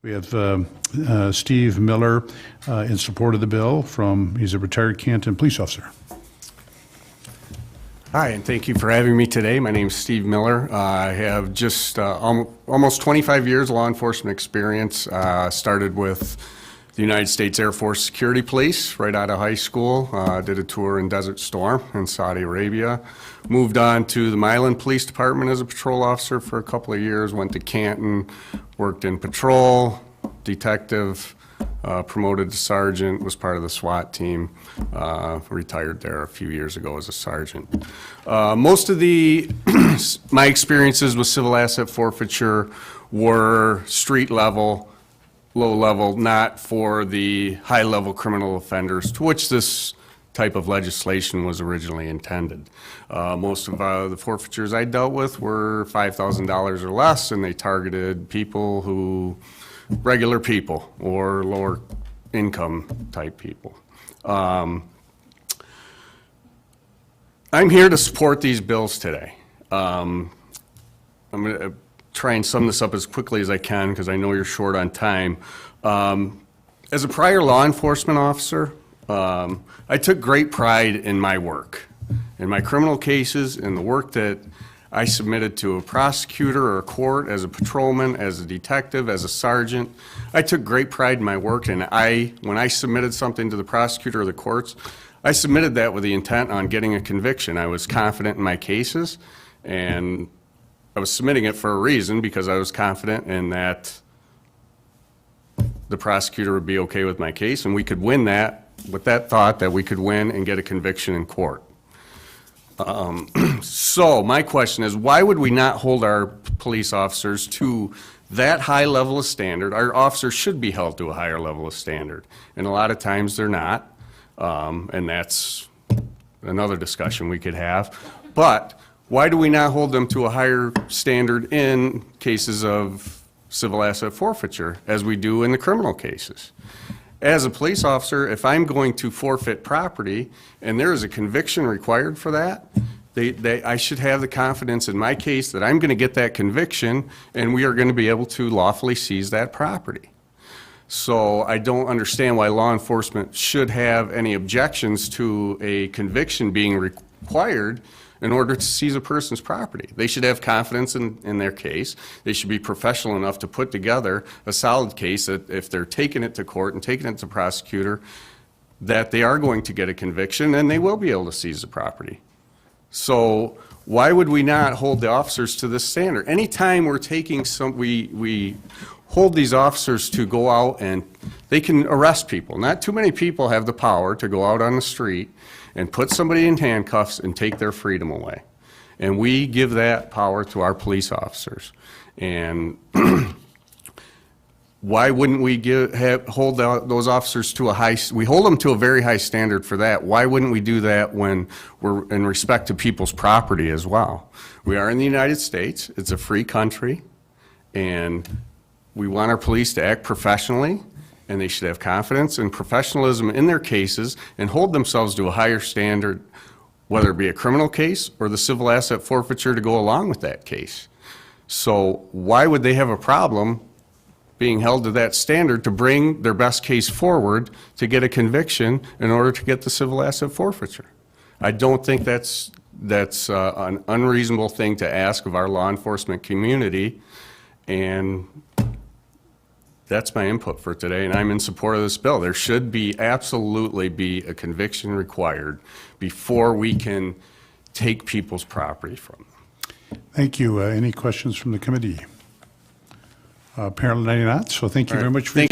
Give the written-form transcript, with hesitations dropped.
We have Steve Miller in support of the bill he's a retired Canton police officer. Hi, and thank you for having me today. My name is Steve Miller. I have just almost 25 years law enforcement experience. Started with the United States Air Force Security Police right out of high school. Did a tour in Desert Storm in Saudi Arabia. Moved on to the Milan Police Department as a patrol officer for a couple of years. Went to Canton, worked in patrol, detective, promoted to sergeant, was part of the SWAT team, retired there a few years ago as a sergeant. Most of my experiences with civil asset forfeiture were street level, low level, not for the high level criminal offenders to which this type of legislation was originally intended. Most of the forfeitures I dealt with were $5,000 or less, and they targeted regular people or lower income type people. I'm here to support these bills today. I'm going to try and sum this up as quickly as I can because I know you're short on time. As a prior law enforcement officer, I took great pride in my work, in my criminal cases, in the work that I submitted to a prosecutor or a court as a patrolman, as a detective, as a sergeant. I took great pride in my work, and when I submitted something to the prosecutor or the courts, I submitted that with the intent on getting a conviction. I was confident in my cases, and I was submitting it for a reason because I was confident in that the prosecutor would be okay with my case, and we could win that with that thought that we could win and get a conviction in court. So my question is, why would we not hold our police officers to that high level of standard? Our officers should be held to a higher level of standard, and a lot of times they're not, and that's another discussion we could have. But why do we not hold them to a higher standard in cases of civil asset forfeiture as we do in the criminal cases? As a police officer, if I'm going to forfeit property and there is a conviction required for that, I should have the confidence in my case that I'm going to get that conviction and we are going to be able to lawfully seize that property. So I don't understand why law enforcement should have any objections to a conviction being required in order to seize a person's property. They should have confidence in their case. They should be professional enough to put together a solid case that if they're taking it to court and taking it to prosecutor, that they are going to get a conviction and they will be able to seize the property. So why would we not hold the officers to this standard? Anytime we're taking we hold these officers to go out and they can arrest people. Not too many people have the power to go out on the street and put somebody in handcuffs and take their freedom away. And we give that power to our police officers. And why wouldn't we hold those officers to we hold them to a very high standard for that. Why wouldn't we do that when we're in respect to people's property as well? We are in the United States. It's a free country. And we want our police to act professionally, and they should have confidence and professionalism in their cases and hold themselves to a higher standard, whether it be a criminal case or the civil asset forfeiture to go along with that case. So why would they have a problem being held to that standard to bring their best case forward to get a conviction in order to get the civil asset forfeiture? I don't think that's an unreasonable thing to ask of our law enforcement community, and that's my input for today, and I'm in support of this bill. There should absolutely be a conviction required before we can take people's property from them. Thank you. Any questions from the committee? Apparently not, so thank you very much for